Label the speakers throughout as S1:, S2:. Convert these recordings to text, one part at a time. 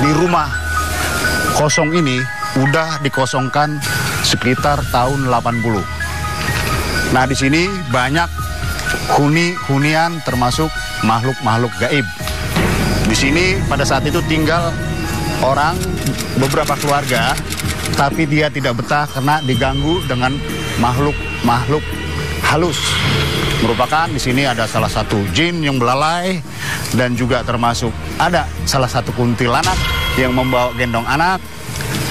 S1: di rumah kosong ini udah dikosongkan sekitar tahun 80. Nah, di sini banyak hunian termasuk makhluk-makhluk gaib. Di sini pada saat itu tinggal orang beberapa keluarga, tapi dia tidak betah karena diganggu dengan makhluk-makhluk halus. Merupakan di sini ada salah satu jin yang belalai dan juga termasuk ada salah satu kuntilanak yang membawa gendong anak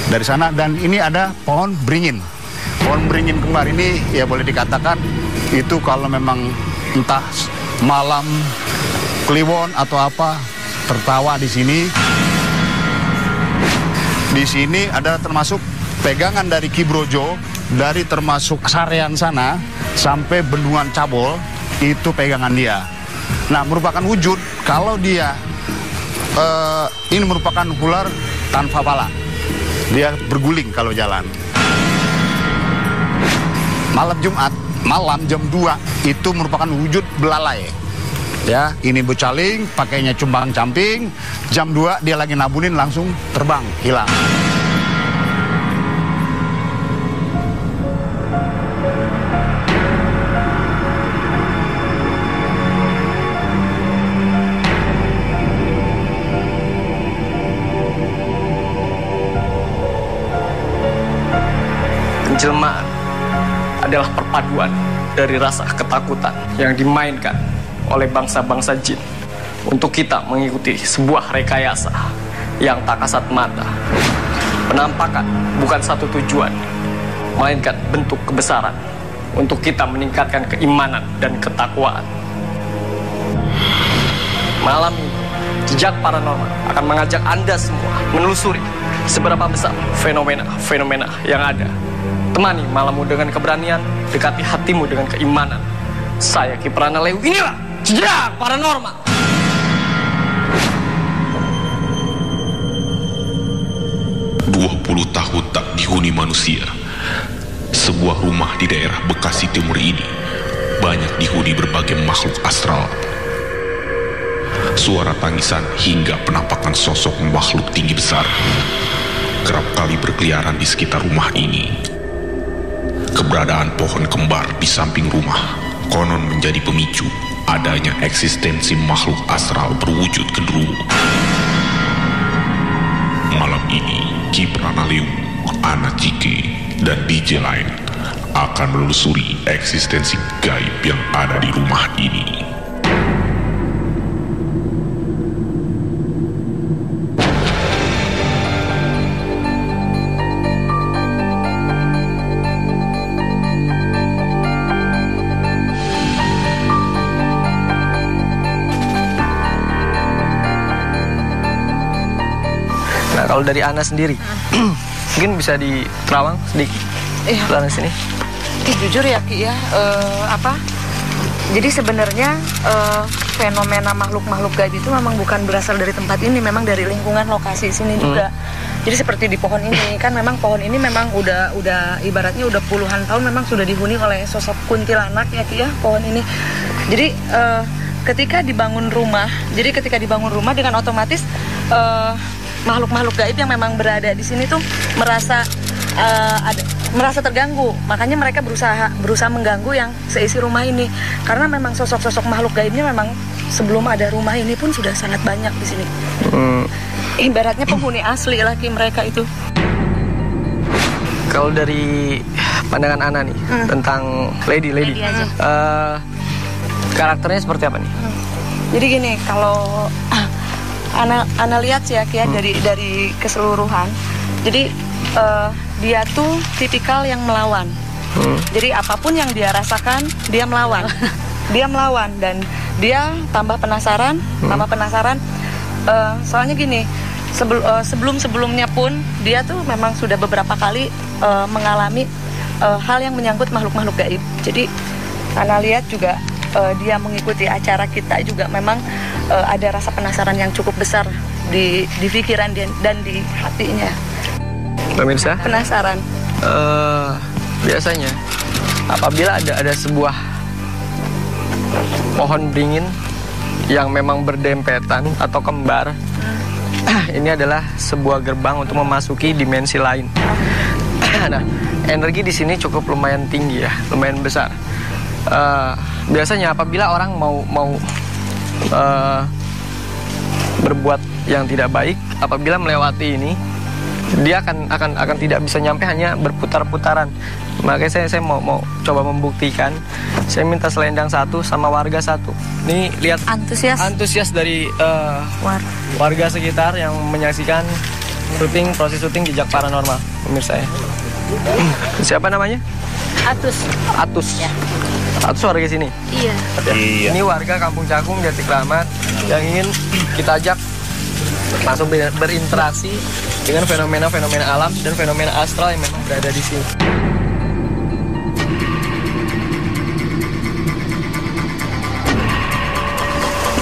S1: dari sana, dan ini ada pohon beringin. Pohon beringin kembar ini ya boleh dikatakan itu kalau memang entah malam kliwon atau apa tertawa di sini. Di sini ada termasuk pegangan dari Ki Brojo, dari termasuk Sarean sana sampai Bendungan Cabol, itu pegangan dia. Nah, merupakan wujud kalau dia ini merupakan ular tanpa kepala. Dia berguling kalau jalan. Malam Jumat, malam jam 2 itu merupakan wujud belalai. Ya, ini becaling, pakainya cumbang camping. Jam 2 dia lagi nabunin langsung terbang, hilang.
S2: Penjelmaan adalah perpaduan dari rasa ketakutan yang dimainkan oleh bangsa-bangsa jin untuk kita mengikuti sebuah rekayasa yang tak kasat mata. Penampakan bukan satu tujuan, melainkan bentuk kebesaran untuk kita meningkatkan keimanan dan ketakwaan. Malam ini, Jejak Paranormal akan mengajak Anda semua menelusuri seberapa besar fenomena-fenomena yang ada. Temani malammu dengan keberanian, dekati hatimu dengan keimanan. Saya Ki Pranalew, inilah Jejak Paranormal.
S3: Puluh tahun tak dihuni manusia. Sebuah rumah di daerah Bekasi Timur ini banyak dihuni berbagai makhluk astral. Suara tangisan hingga penampakan sosok makhluk tinggi besar kerap kali berkeliaran di sekitar rumah ini. Keberadaan pohon kembar di samping rumah konon menjadi pemicu adanya eksistensi makhluk astral berwujud genderuwo. Malam ini, Ki Pranalew, Ana Cike, dan DJ lain akan menelusuri eksistensi gaib yang ada di rumah ini.
S2: Kalau dari Ana sendiri, mungkin bisa diterawang sedikit. Iya. Sini.
S4: Jujur ya Ki ya, jadi sebenarnya fenomena makhluk-makhluk gaib itu memang bukan berasal dari tempat ini, memang dari lingkungan lokasi sini juga. Jadi seperti di pohon ini kan, memang pohon ini memang udah ibaratnya udah puluhan tahun memang sudah dihuni oleh sosok kuntilanak ya Ki ya, pohon ini. Jadi ketika dibangun rumah dengan otomatis makhluk-makhluk gaib yang memang berada di sini tuh merasa terganggu, makanya mereka berusaha mengganggu yang seisi rumah ini, karena memang sosok-sosok makhluk gaibnya memang sebelum ada rumah ini pun sudah sangat banyak di sini. Ibaratnya penghuni asli lagi mereka itu.
S2: Kalau dari pandangan Ana nih tentang Lady aja. Karakternya seperti apa nih?
S4: Jadi gini, kalau Ana lihat sih ya Kia, dari keseluruhan. Jadi dia tuh tipikal yang melawan. Jadi apapun yang dia rasakan, dia melawan. Dia melawan dan dia tambah penasaran. Soalnya gini, sebelumnya pun dia tuh memang sudah beberapa kali mengalami hal yang menyangkut makhluk-makhluk gaib. Jadi Ana lihat juga dia mengikuti acara kita juga memang ada rasa penasaran yang cukup besar di pikiran dan di hatinya.
S2: Pemirsa,
S4: penasaran.
S2: Biasanya apabila ada sebuah pohon beringin yang memang berdempetan atau kembar, ini adalah sebuah gerbang untuk memasuki dimensi lain. Nah, energi di sini cukup lumayan tinggi ya, lumayan besar. Biasanya apabila orang mau berbuat yang tidak baik, apabila melewati ini, dia akan tidak bisa nyampe, hanya berputar-putaran. Makanya saya mau coba membuktikan. Saya minta selendang 1 sama warga 1. Ini lihat antusias dari warga sekitar yang menyaksikan proses syuting Jejak Paranormal, pemirsa ya. Siapa namanya? Atus. Ya. Atus warga sini.
S4: Iya.
S2: Ini warga Kampung Cakung, Jatikramat, yang ingin kita ajak langsung berinteraksi dengan fenomena-fenomena alam dan fenomena astral yang memang berada di sini.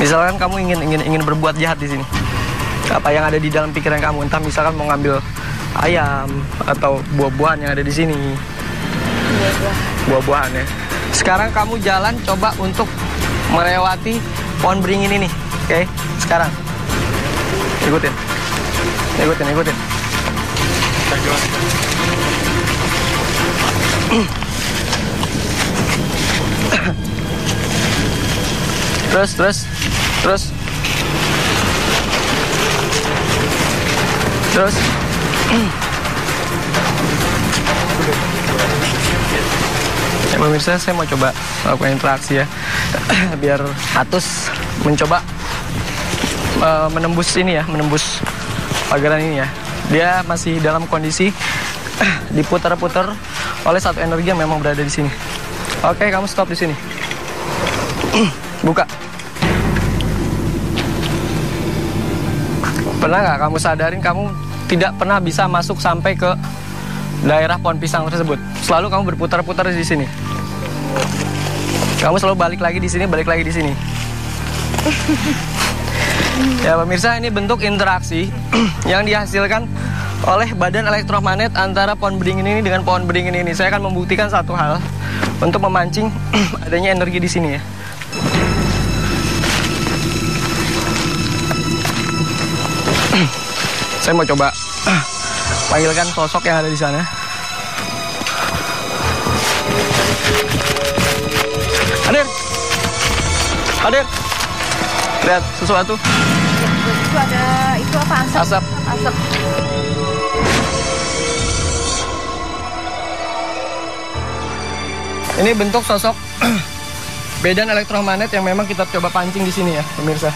S2: Misalkan kamu ingin berbuat jahat di sini, apa yang ada di dalam pikiran kamu? Entah misalkan mau ngambil ayam atau buah-buahan yang ada di sini. Buah-buahan ya. Sekarang kamu jalan coba untuk melewati pohon beringin ini, oke? Sekarang ikutin. Terus. Ya, pemirsa, saya mau coba melakukan interaksi ya, biar Atus mencoba menembus ini ya, menembus pagaran ini ya. Dia masih dalam kondisi diputar-putar oleh satu energi yang memang berada di sini. Oke, kamu stop di sini. Buka. Pernah nggak kamu sadarin kamu tidak pernah bisa masuk sampai ke daerah pohon pisang tersebut? Selalu kamu berputar-putar di sini. Kamu selalu balik lagi di sini. Ya pemirsa, ini bentuk interaksi yang dihasilkan oleh badan elektromagnet antara pohon beringin ini dengan pohon beringin ini. Saya akan membuktikan satu hal untuk memancing adanya energi di sini ya. Saya mau coba panggilkan sosok yang ada di sana. Hadir. Lihat sesuatu.
S4: Itu ada, itu apa?
S2: Asap. Ini bentuk sosok badan elektromagnet yang memang kita coba pancing di sini ya, pemirsa.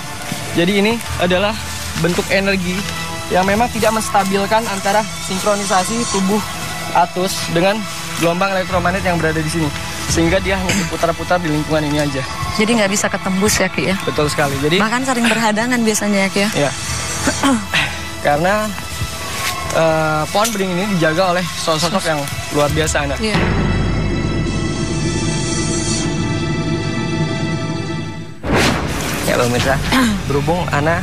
S2: Jadi ini adalah bentuk energi yang memang tidak menstabilkan antara sinkronisasi tubuh Atus dengan gelombang elektromagnet yang berada di sini, sehingga dia hanya berputar-putar di lingkungan ini aja.
S4: Jadi nggak bisa ketembus ya, Ki ya?
S2: Betul sekali. Jadi
S4: bahkan sering berhadangan biasanya ya, Ki ya?
S2: Iya. Karena pohon beringin ini dijaga oleh sosok yang luar biasa, Anda.
S4: Iya.
S2: Ya pemirsa, berhubung Ana,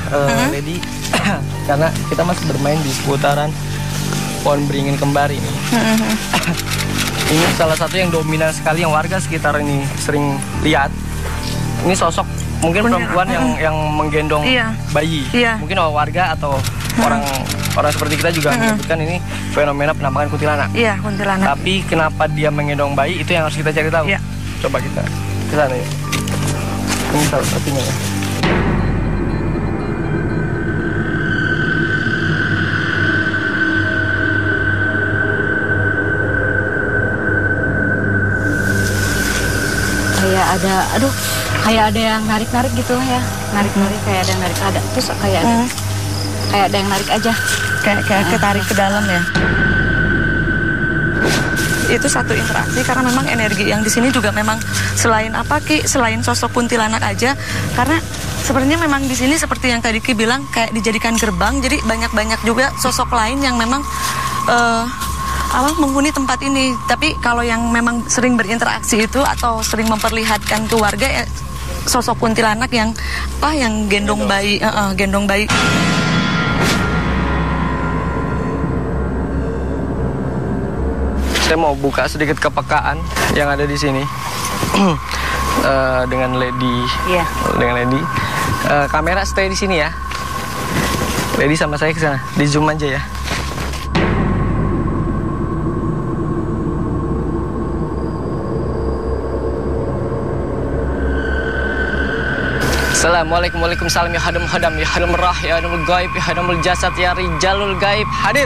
S2: Lady, karena kita masih bermain di seputaran pohon beringin kembar ini. Ini salah satu yang dominan sekali yang warga sekitar ini sering lihat. Ini sosok mungkin perempuan yang menggendong bayi.
S4: Iya.
S2: Mungkin warga atau orang seperti kita juga menyebutkan ini fenomena penampakan kuntilanak.
S4: Iya, kuntilanak.
S2: Tapi kenapa dia menggendong bayi, itu yang harus kita cari tahu.
S4: Iya.
S2: Coba kita ke sana ya. Ini salah satunya ya.
S5: Kayak ada yang narik-narik gitu lah ya, narik-narik kayak ada yang narik, terus kayak ada yang narik aja,
S4: kayak ketarik ke dalam ya. Itu satu interaksi karena memang energi yang di sini juga memang selain apa, Ki, selain sosok kuntilanak aja, karena sebenarnya memang di sini seperti yang tadi Ki bilang kayak dijadikan gerbang, jadi banyak juga sosok lain yang memang menghuni tempat ini. Tapi kalau yang memang sering berinteraksi itu atau sering memperlihatkan ke warga ya sosok kuntilanak yang gendong bayi, gendong bayi.
S2: Saya mau buka sedikit kepekaan yang ada di sini dengan Lady.
S5: Iya.
S2: Dengan Lady. Kamera stay di sini ya. Lady sama saya ke sana. Di zoom aja ya. Assalamualaikum, waalaikumsalam, ya hadam hadam, ya hadam rah, ya hadamul gaib, ya hadamul jasad, ya rijalul gaib, hadir.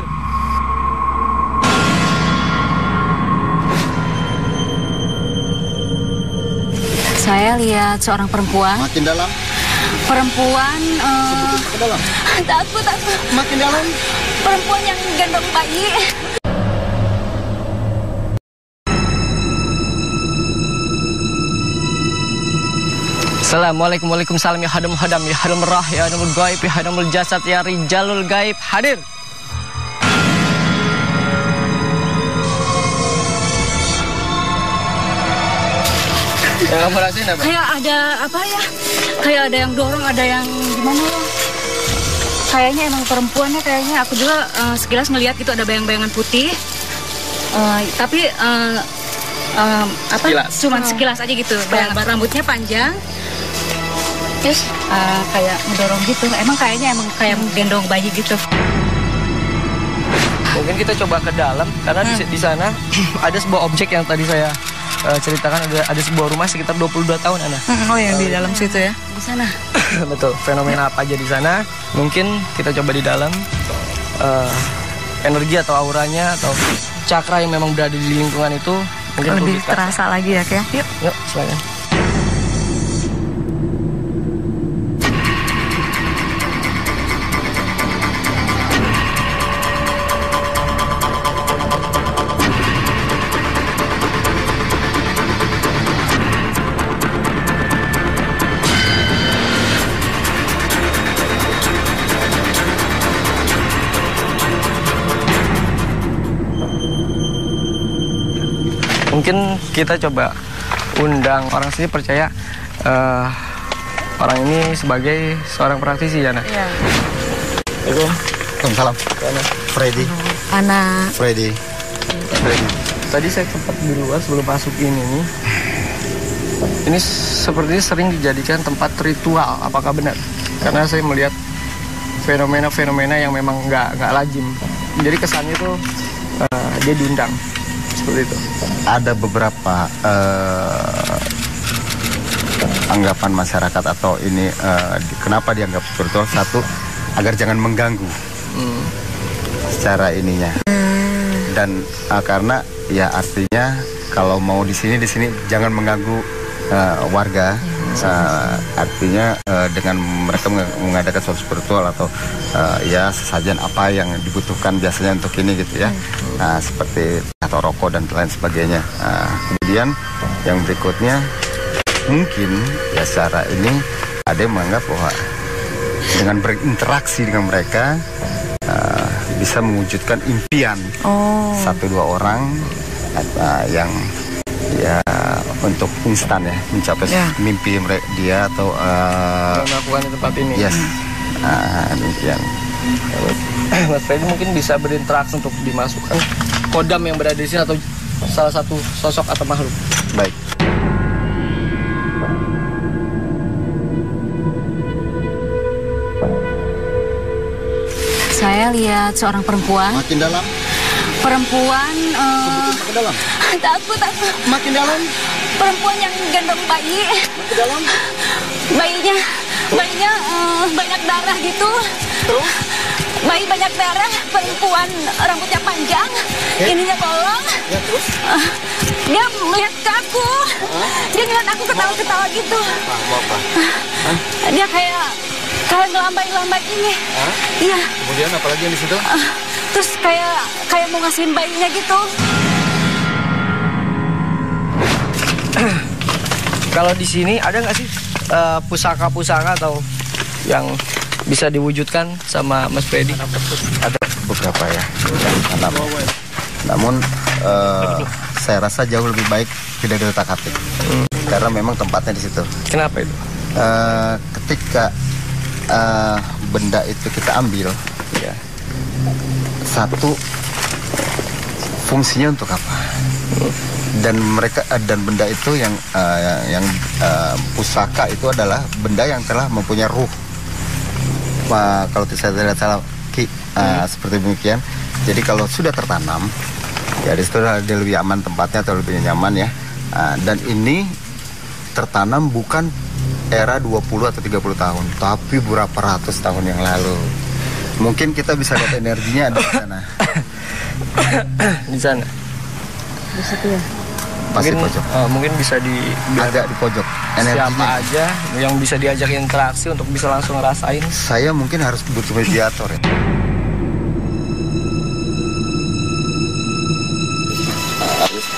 S5: Saya lihat seorang perempuan.
S1: Makin dalam.
S5: Perempuan.
S1: Ke dalam.
S5: Takut.
S1: Makin dalam.
S5: Perempuan yang gendong bayi.
S2: Assalamualaikum, waalaikumsalam, ya hadam hadam, ya hadam rah, ya hadamul gaib, ya hadamul jasad, ya rijalul gaib, hadir. Yang kamu rasain apa?
S5: Kayak ada apa ya? Kayak ada yang dorong, ada yang gimana ya? Kayaknya emang perempuannya, kayaknya aku juga sekilas ngelihat itu ada bayang-bayangan putih. Tapi apa?
S2: Sekilas.
S5: Cuman sekilas aja gitu. Bayangan rambutnya panjang. Terus kayak ngedorong gitu. Emang kayaknya kayak gendong bayi gitu.
S2: Mungkin kita coba ke dalam karena di sana ada sebuah objek yang tadi saya ceritakan, ada sebuah rumah sekitar 22 tahun, Ana.
S4: Oh, yang di dalam situ ya?
S5: Di sana.
S2: Betul. Fenomena apa aja di sana? Mungkin kita coba di dalam energi atau auranya atau cakra yang memang berada di lingkungan itu mungkin
S4: Lebih terasa lagi ya, Kak?
S2: Yuk, silakan. Mungkin kita coba undang orang sini percaya orang ini sebagai seorang praktisi ya, Nak?
S4: Iya.
S1: Waalaikumsalam. Freddy.
S4: Ana.
S1: Freddy.
S2: Tadi saya sempat di luar sebelum masuk ini nih. Ini sepertinya sering dijadikan tempat ritual. Apakah benar? Karena saya melihat fenomena-fenomena yang memang nggak lazim. Jadi kesannya tuh dia diundang. Seperti itu.
S1: Ada beberapa anggapan masyarakat atau ini kenapa dianggap spiritual. Satu, agar jangan mengganggu secara ininya. Dan karena ya artinya kalau mau di sini jangan mengganggu warga. Artinya dengan mereka mengadakan suatu spiritual atau ya sesajen apa yang dibutuhkan biasanya untuk ini gitu ya. Seperti atau rokok dan lain sebagainya. Kemudian yang berikutnya mungkin ya secara ini ada yang menganggap bahwa dengan berinteraksi dengan mereka bisa mewujudkan impian satu dua orang yang ya untuk instan ya mencapai mimpi dia atau
S2: melakukan di tempat ini.
S1: Yes. Demikian.
S2: Mas Freddy mungkin bisa berinteraksi untuk dimasukkan kodam yang berada di sini atau salah satu sosok atau makhluk.
S1: Baik.
S5: Saya lihat seorang perempuan.
S1: Makin dalam.
S5: Perempuan.
S1: Ke dalam.
S5: Takut.
S1: Makin dalam.
S5: Perempuan yang gendong bayi.
S1: Makin dalam.
S5: Bayinya banyak darah gitu.
S1: Terus.
S5: Bayi banyak darah, perempuan rambutnya panjang, ininya bolong.
S1: Ya terus.
S5: Dia melihat ke aku. Dia ngeliat aku ketawa-ketawa gitu.
S1: Mau apa?
S5: Dia kayak ngelambai ini. Iya.
S1: Kemudian apalagi yang di situ?
S5: Terus kayak mau ngasihin bayinya gitu.
S2: Kalau di sini ada nggak sih pusaka-pusaka atau yang bisa diwujudkan sama Mas Freddy?
S1: Ada beberapa ya. Namun saya rasa jauh lebih baik tidak diutak-atik. Karena memang tempatnya di situ.
S2: Kenapa itu?
S1: Ketika benda itu kita ambil, ya, satu fungsinya untuk apa? Dan benda itu yang pusaka itu adalah benda yang telah mempunyai ruh.
S6: kalau saya tidak salah seperti demikian. Jadi kalau sudah tertanam, ya di situ dia lebih aman tempatnya atau lebih nyaman ya. Dan ini tertanam bukan era 20 atau 30 tahun, tapi berapa ratus tahun yang lalu. Mungkin kita bisa lihat energinya ada di sana.
S2: Di sana.
S5: Di situ ya.
S6: Pasti pojok.
S2: Mungkin bisa
S6: agak di pojok.
S2: Siapa aja yang bisa diajak interaksi untuk bisa langsung ngerasain.
S6: Saya mungkin harus butuh mediator ya.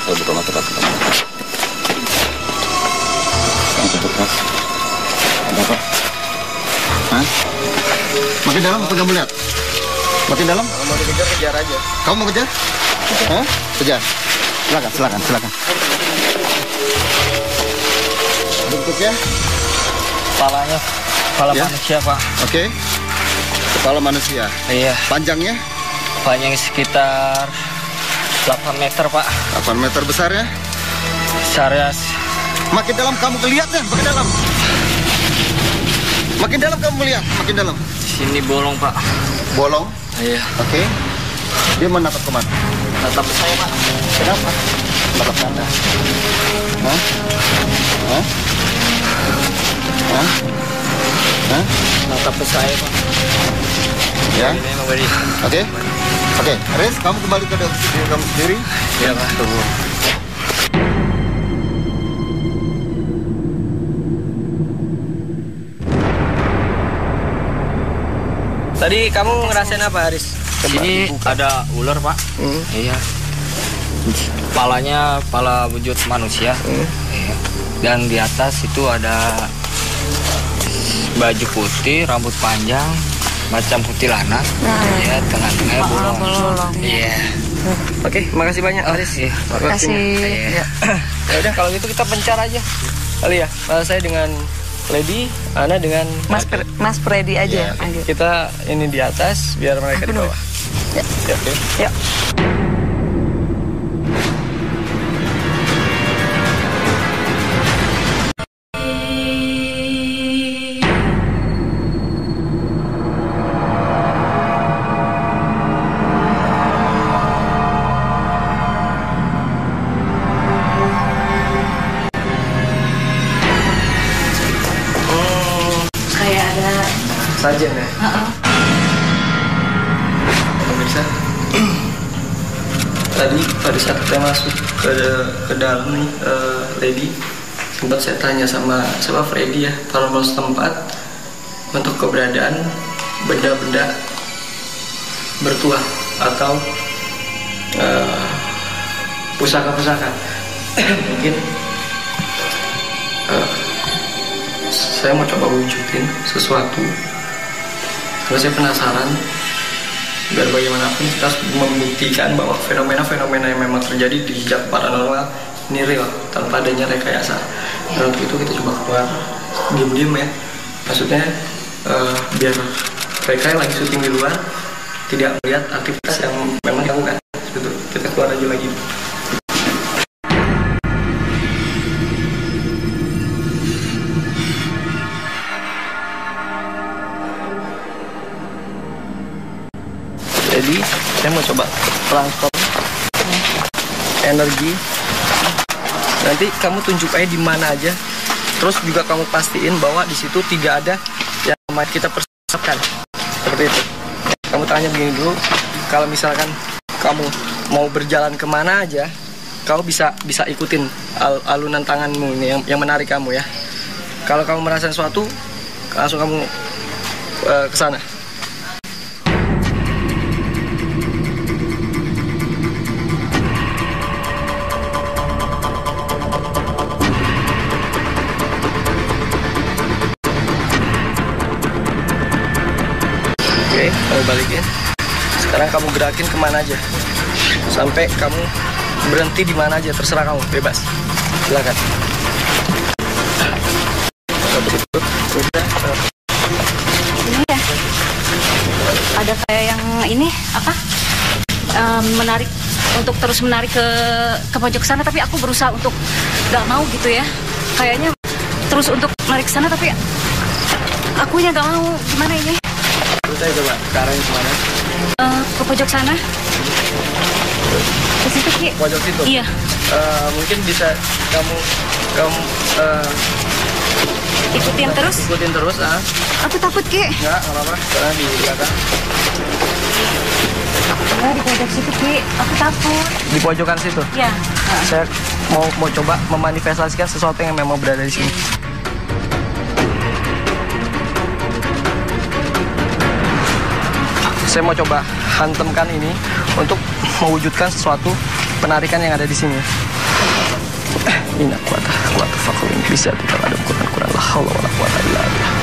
S6: Harus buka mata Pak. Ada apa? Hah? Makin dalam apa kamu lihat? Makin dalam?
S2: Kalau mau dikejar, kejar aja.
S6: Kamu mau kejar? Hah? Kejar. Silakan. Bentuknya?
S2: Kepala
S6: Ya.
S2: manusia, Pak.
S6: Oke. Kepala manusia.
S2: Iya.
S6: Panjangnya?
S2: Panjang sekitar 8 meter, Pak.
S6: 8 meter besarnya?
S2: Besarnya
S6: Makin dalam kamu kelihatan, makin dalam. Makin dalam kamu melihat, makin dalam.
S2: sini bolong, Pak.
S6: Bolong?
S2: Iya.
S6: Oke. Dia menatap kemana?
S2: Tatap saya, Pak.
S6: Kenapa? Menatap mana? Hah? Hah? Hah? Hah?
S2: Tatap saya, Pak.
S6: Ya?
S2: Ini emang beri.
S6: Oke. Oke, Riz, kamu kembali ke diri kamu sendiri.
S2: Iya, Pak.
S6: Tunggu.
S2: Tadi kamu ngerasain apa, Aris?
S7: Sini ada ular, Pak. Iya. Kepalanya kepala wujud manusia. Iya. Dan di atas itu ada baju putih, rambut panjang, macam kuntilanak. Iya, tengah-tengahnya bolong. Iya.
S2: Oke, makasih banyak, Aris.
S7: Iya.
S4: Makasih.
S2: Ya udah, kalau gitu kita pencar aja. Kali ya. Saya dengan Lady, Ana dengan
S4: Mas Freddy aja.
S2: Oke. Kita ini di atas biar mereka di bawah.
S4: Ya.
S2: Ya, oke.
S4: Ya. Kayak ada
S2: Sajen ya. Pemirsa, tadi pada saat kita masuk ke dalam nih, Lady, sempat saya tanya sama Freddy ya, paranormal setempat untuk keberadaan benda-benda bertuah atau pusaka-pusaka. Mungkin saya mau coba wujudin sesuatu karena saya penasaran, biar bagaimanapun kita harus membuktikan bahwa fenomena-fenomena yang memang terjadi di jejak paranormal ini real tanpa adanya rekayasa. Dan untuk itu kita coba keluar diam-diam ya, maksudnya biar mereka yang lagi syuting di luar tidak melihat aktivitas yang memang dilakukan. Betul, kita keluar aja lagi. Jadi saya mau coba transfer energi. Nanti kamu tunjuk aja di mana aja. Terus juga kamu pastiin bahwa di situ tidak ada yang kita persiapkan. Seperti itu. Kamu tanya begini dulu. Kalau misalkan kamu mau berjalan kemana aja, kamu bisa ikutin alunan tanganmu ini yang menarik kamu ya. Kalau kamu merasa sesuatu, langsung kamu ke sana. Oke, kamu balikin. Sekarang kamu gerakin kemana aja, sampai kamu berhenti di mana aja, terserah kamu, bebas. Silakan.
S5: Ini ya. Ada kayak yang ini apa? Menarik untuk terus menarik ke pojok sana, tapi aku berusaha untuk nggak mau gitu ya. Kayaknya terus untuk menarik ke sana, tapi akunya nggak mau. Gimana ini?
S2: Terus saya coba ke arahnya kemana?
S5: Ke pojok sana. Ke situ, Ki.
S2: Pojok situ?
S5: Iya.
S2: Mungkin bisa kamu
S5: Ikutin terus.
S2: Ikutin terus, ah.
S5: Aku takut, Ki.
S2: Enggak apa-apa, karena di belakang.
S5: Enggak, di pojok situ, Ki. Aku takut.
S2: Di pojokan situ?
S5: Iya.
S2: Saya mau coba memanifestasikan sesuatu yang memang berada di sini. Saya mau coba hantamkan ini untuk mewujudkan sesuatu penarikan yang ada di sini. Inna kuwata fakulin bisa tidak ada Quran la haula wala quwata illa billah.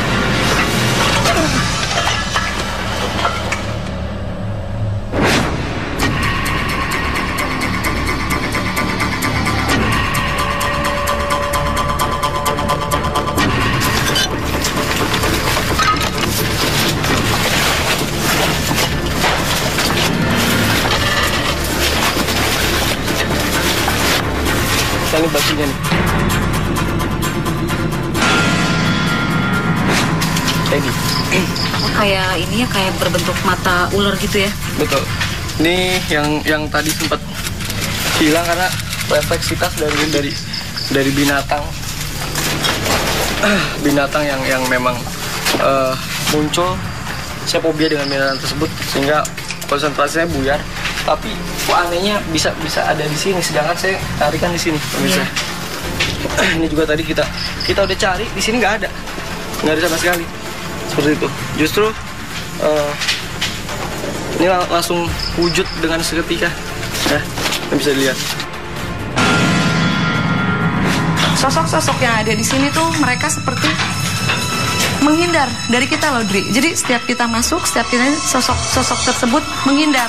S2: Ini batunya nih. Teddy.
S5: Kayak ini ya, kayak berbentuk mata ular gitu ya.
S2: Betul. Ini yang tadi sempat hilang karena refleksitas dari binatang. Binatang yang memang muncul. Saya fobia dengan binatang tersebut sehingga konsentrasinya buyar. Tapi kok anehnya bisa ada di sini, sedangkan saya tarikan di sini, pemirsa. Ini juga tadi kita udah cari di sini nggak ada sama sekali. Seperti itu. Justru ini langsung wujud dengan seketika. Ya, bisa dilihat.
S4: Sosok-sosok yang ada di sini tuh mereka seperti menghindar dari kita loh, Dri. Jadi setiap kita masuk, setiap kita sosok tersebut menghindar.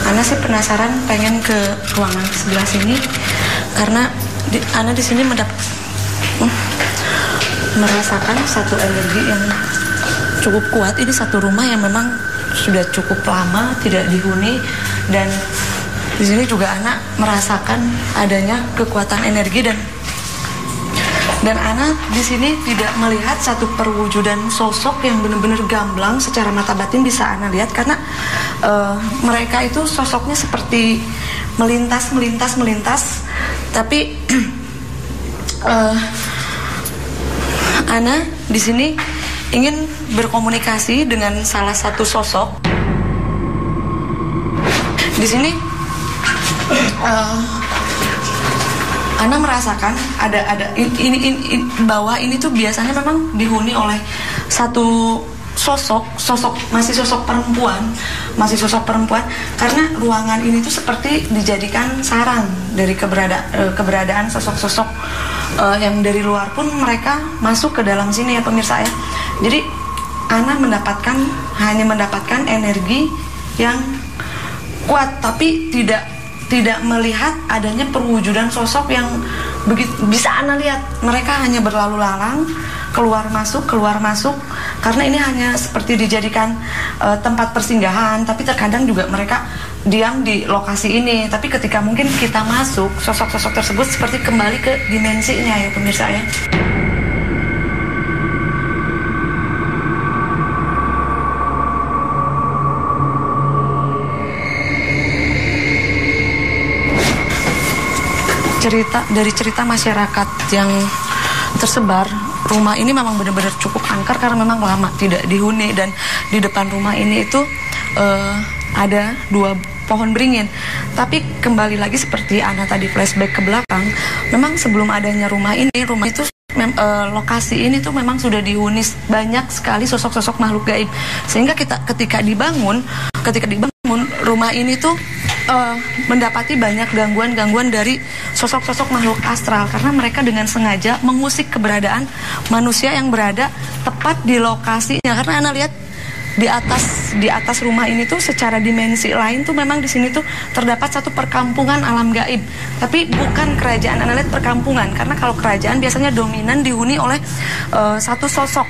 S4: Ana sih penasaran, pengen ke ruangan sebelah sini karena Ana di sini merasakan satu energi yang cukup kuat. Ini satu rumah yang memang sudah cukup lama tidak dihuni, dan di sini juga Ana merasakan adanya kekuatan energi, dan Ana di sini tidak melihat satu perwujudan sosok yang benar-benar gamblang secara mata batin bisa Ana lihat, karena mereka itu sosoknya seperti melintas, tapi Ana di sini ingin berkomunikasi dengan salah satu sosok. Di sini Ana merasakan ada bahwa ini tuh biasanya memang dihuni oleh satu masih sosok perempuan, karena ruangan ini tuh seperti dijadikan sarang dari keberadaan sosok-sosok yang dari luar pun mereka masuk ke dalam sini ya pemirsa ya. Jadi Ana hanya mendapatkan energi yang kuat, tapi tidak melihat adanya perwujudan sosok yang begitu bisa Ana lihat. Mereka hanya berlalu lalang, keluar masuk, karena ini hanya seperti dijadikan tempat persinggahan. Tapi terkadang juga mereka diam di lokasi ini. Tapi ketika mungkin kita masuk, sosok-sosok tersebut seperti kembali ke dimensinya ya pemirsa ya. Cerita masyarakat yang tersebar, rumah ini memang benar-benar cukup angker karena memang lama tidak dihuni, dan di depan rumah ini itu ada 2 pohon beringin. Tapi kembali lagi seperti Ana tadi flashback ke belakang, memang sebelum adanya rumah itu lokasi ini tuh memang sudah dihuni banyak sekali sosok-sosok makhluk gaib, sehingga ketika dibangun rumah ini tuh mendapati banyak gangguan dari sosok-sosok makhluk astral, karena mereka dengan sengaja mengusik keberadaan manusia yang berada tepat di lokasinya. Karena Ana lihat di atas rumah ini tuh secara dimensi lain tuh memang di sini tuh terdapat satu perkampungan alam gaib, tapi bukan kerajaan. Ana lihat perkampungan, karena kalau kerajaan biasanya dominan dihuni oleh satu sosok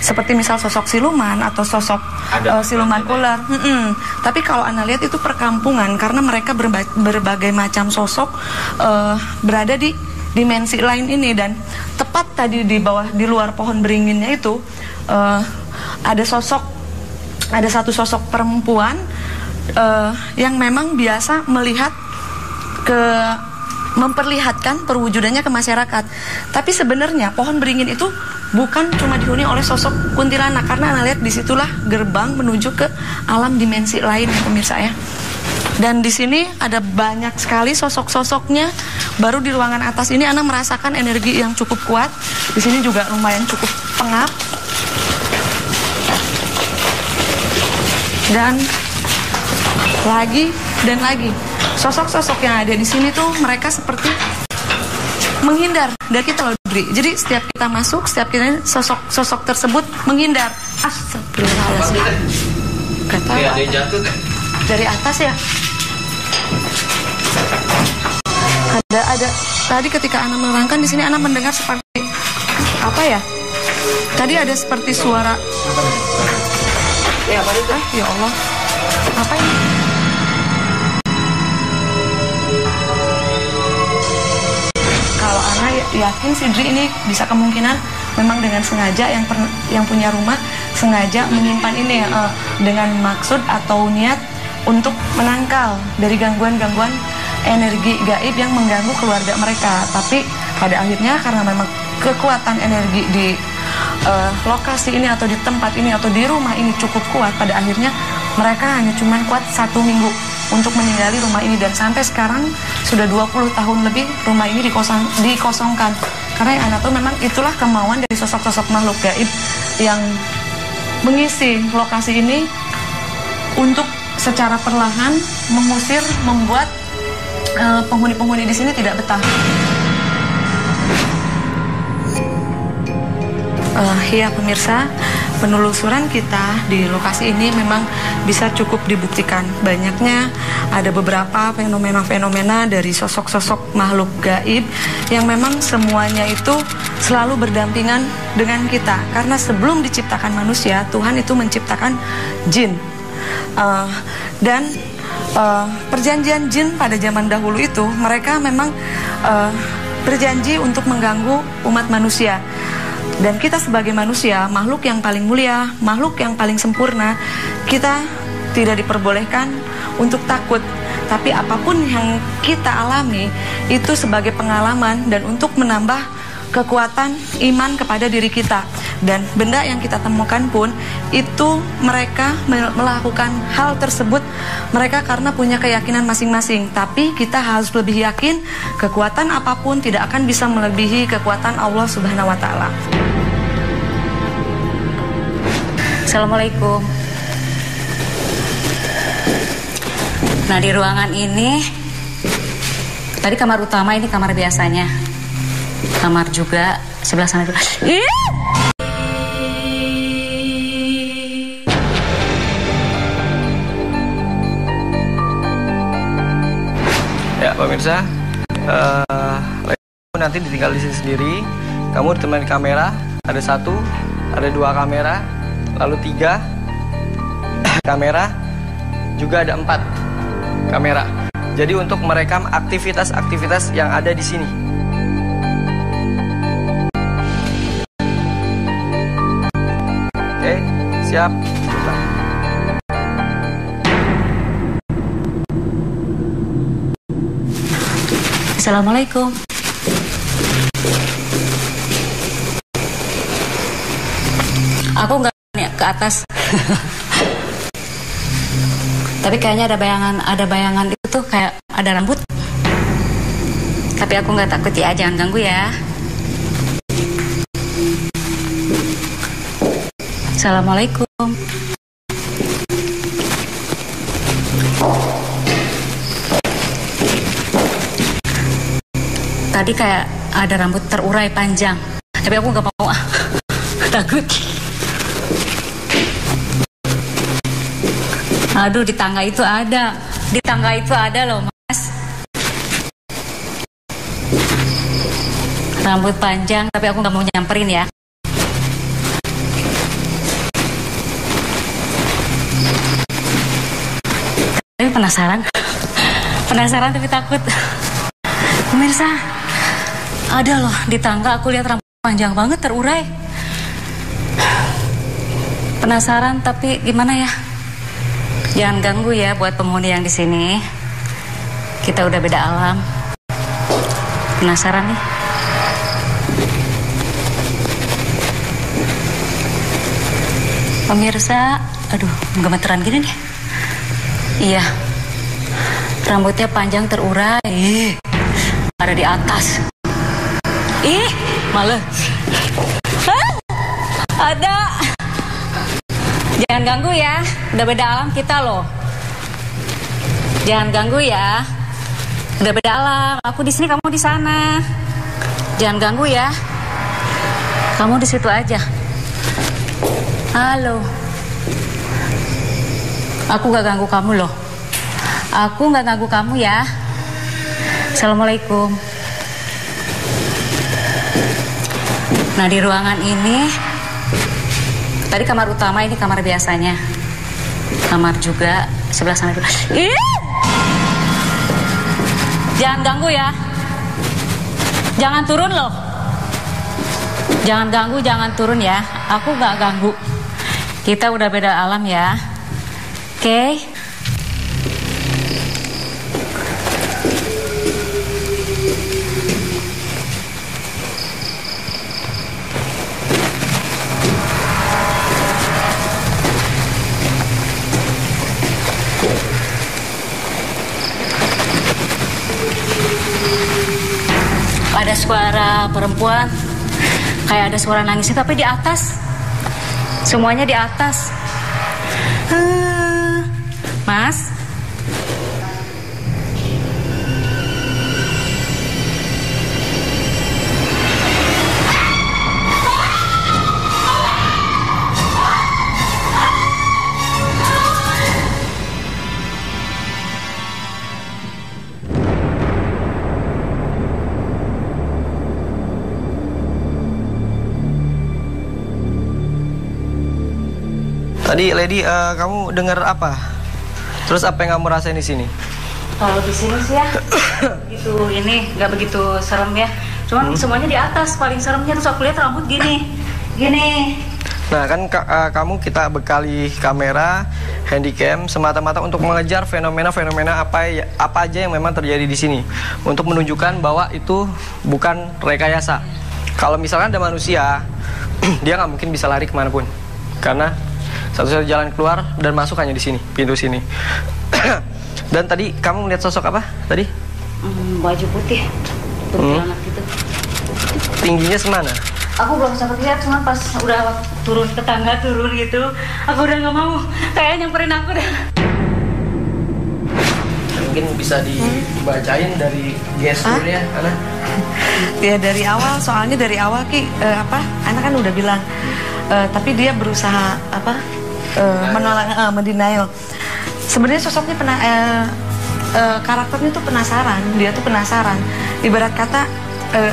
S4: seperti misal sosok siluman atau sosok siluman ular. Tapi kalau Ana lihat itu perkampungan karena mereka berbagai macam sosok berada di dimensi lain ini. Dan tepat tadi di bawah, di luar pohon beringinnya itu ada satu sosok perempuan yang memang biasa memperlihatkan perwujudannya ke masyarakat. Tapi sebenarnya pohon beringin itu bukan cuma dihuni oleh sosok kuntilanak, karena Ana lihat disitulah gerbang menuju ke alam dimensi lain, pemirsa ya. Dan di sini ada banyak sekali sosok-sosoknya. Baru di ruangan atas ini Ana merasakan energi yang cukup kuat. Di sini juga lumayan cukup pengap. Dan lagi dan lagi sosok-sosok yang ada di sini tuh mereka seperti menghindar dari kita loh, Dri. Jadi setiap kita masuk, setiap kita sosok tersebut menghindar. Astagfirullahaladzim. Kata ada yang jatuh dari atas ya. Ada tadi ketika Ana menerangkan di sini Ana mendengar seperti apa ya? Tadi ada seperti suara. Ya apa itu? Ya Allah. Apa ini? Kalau Ana yakin si Dri ini bisa kemungkinan memang dengan sengaja yang punya rumah sengaja menyimpan ini dengan maksud atau niat untuk menangkal dari gangguan-gangguan energi gaib yang mengganggu keluarga mereka. Tapi pada akhirnya karena memang kekuatan energi di lokasi ini atau di tempat ini atau di rumah ini cukup kuat, pada akhirnya mereka hanya cuma kuat 1 minggu untuk meninggali rumah ini. Dan sampai sekarang sudah 20 tahun lebih rumah ini dikosongkan. Karena yang Ana tahu memang itulah kemauan dari sosok-sosok makhluk gaib yang mengisi lokasi ini untuk secara perlahan mengusir, membuat penghuni-penghuni di sini tidak betah. Ya pemirsa, penelusuran kita di lokasi ini memang bisa cukup dibuktikan banyaknya ada beberapa fenomena-fenomena dari sosok-sosok makhluk gaib yang memang semuanya itu selalu berdampingan dengan kita. Karena sebelum diciptakan manusia, Tuhan itu menciptakan jin. Dan perjanjian jin pada zaman dahulu itu mereka memang berjanji untuk mengganggu umat manusia. Dan kita sebagai manusia, makhluk yang paling mulia, makhluk yang paling sempurna, kita tidak diperbolehkan untuk takut. Tapi apapun yang kita alami itu sebagai pengalaman dan untuk menambah kekuatan iman kepada diri kita. Dan benda yang kita temukan pun itu mereka melakukan hal tersebut mereka karena punya keyakinan masing-masing. Tapi kita harus lebih yakin kekuatan apapun tidak akan bisa melebihi kekuatan Allah Subhanahu wa Ta'ala.
S5: Assalamualaikum. Nah, di ruangan ini tadi kamar utama, ini kamar biasanya. Kamar juga sebelah sana juga.
S2: Ya pemirsa, nanti ditinggal di sini sendiri. Kamu ditemani kamera, ada 1, ada 2 kamera, lalu 3 kamera, juga ada 4 kamera. Jadi untuk merekam aktivitas-aktivitas yang ada di sini. Oke, siap.
S5: Assalamualaikum. Aku nggak ke atas. Tapi kayaknya ada bayangan itu tuh kayak ada rambut. Tapi aku nggak takut ya, jangan ganggu ya. Assalamualaikum. Tadi kayak ada rambut terurai panjang. Tapi aku nggak mau. Takut. Aduh, di tangga itu ada. Di tangga itu ada loh, Mas. Rambut panjang, tapi aku nggak mau nyamperin ya. Tapi penasaran. Penasaran tapi takut. Pemirsa, ada loh di tangga aku lihat rambut panjang banget terurai. Penasaran tapi gimana ya? Jangan ganggu ya buat penghuni yang di sini. Kita udah beda alam. Penasaran nih. Pemirsa, aduh, gemeteran gini nih. Iya. Rambutnya panjang terurai. Ada di atas. Malah. Ada. Jangan ganggu ya. Udah beda alam kita loh. Jangan ganggu ya. Udah beda alam. Aku di sini, kamu di sana. Jangan ganggu ya. Kamu di situ aja. Halo. Aku gak ganggu kamu loh. Aku gak ganggu kamu ya. Assalamualaikum. Nah, di ruangan ini, tadi kamar utama, ini kamar biasanya. Kamar juga sebelah sana itu. Jangan ganggu ya. Jangan turun loh. Jangan ganggu, jangan turun ya. Aku gak ganggu. Kita udah beda alam ya. Oke? Ada suara perempuan, kayak ada suara nangis, tapi di atas. Semuanya di atas. Mas?
S2: Tadi Lady, kamu dengar apa? Terus apa yang kamu rasain di sini?
S5: Kalau di sini sih ya, gitu ini nggak begitu serem ya. Cuman semuanya di atas, paling seremnya terus aku lihat rambut gini.
S2: Nah kan kamu kita bekali kamera, handycam semata-mata untuk mengejar fenomena-fenomena apa aja yang memang terjadi di sini, untuk menunjukkan bahwa itu bukan rekayasa. Kalau misalkan ada manusia, dia nggak mungkin bisa lari kemanapun, karena satu-satunya jalan keluar dan masuk hanya di sini, pintu sini. Dan tadi kamu melihat sosok apa tadi?
S5: Baju putih, kuntilanak gitu.
S2: Tingginya semana?
S5: Aku belum sempat lihat, cuma pas udah turun ke tangga gitu, aku udah nggak mau, kayak nyamperin aku deh.
S2: Mungkin bisa dibacain dari gesturnya, Ana?
S4: Ya dari awal, soalnya dari awal Ana kan udah bilang, tapi dia berusaha menolak, mendenial. Sebenarnya sosoknya karakternya tuh penasaran, dia tuh penasaran. Ibarat kata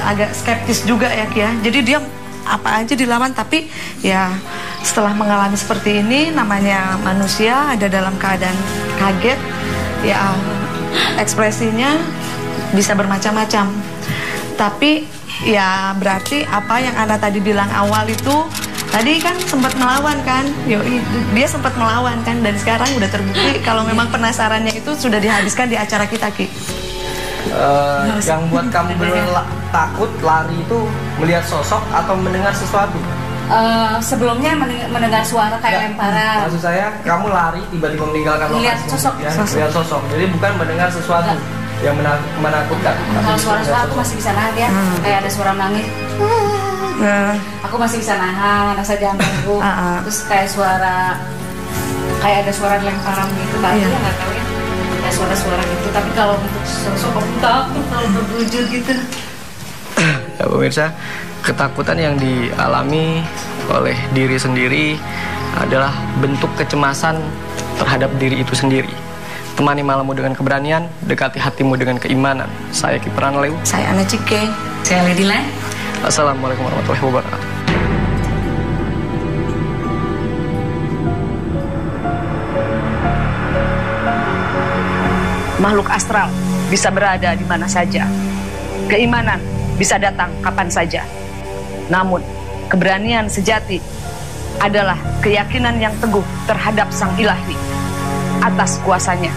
S4: agak skeptis juga ya Ki ya. Jadi dia apa aja dilawan, tapi ya setelah mengalami seperti ini, namanya manusia ada dalam keadaan kaget, ya ekspresinya bisa bermacam-macam. Tapi ya berarti apa yang Ana tadi bilang awal itu, tadi kan sempat melawan kan, dia sempat melawan kan, dan sekarang udah terbukti kalau memang penasarannya itu sudah dihabiskan di acara kita Ki.
S2: Yang buat kamu benar takut lari itu melihat sosok atau mendengar sesuatu?
S5: Sebelumnya mendengar suara kayak lemparan.
S2: Maksud saya kamu lari tiba-tiba meninggalkan lokasi.
S5: Lihat sosok.
S2: Ya, lihat sosok. Jadi bukan mendengar sesuatu yang menakutkan.
S5: Kalau suara-suara aku masih bisa nahan ya, kayak ada suara nangis. Aku masih bisa nahan, asal jangan ganggu. Terus kayak ada suara lemparan gitu, tapi ya nggak tahu ya. Kayak suara-suara gitu. Tapi kalau untuk sosok aku takut kalau berwujud gitu.
S2: Ya pemirsa, ketakutan yang dialami oleh diri sendiri adalah bentuk kecemasan terhadap diri itu sendiri. Temani malammu dengan keberanian, dekati hatimu dengan keimanan. Saya Kipran Lew.
S4: Saya Ana Cike.
S5: Saya Lady Lan.
S2: Assalamualaikum warahmatullahi wabarakatuh.
S4: Makhluk astral bisa berada di mana saja. Keimanan bisa datang kapan saja. Namun, keberanian sejati adalah keyakinan yang teguh terhadap Sang Ilahi atas kuasanya.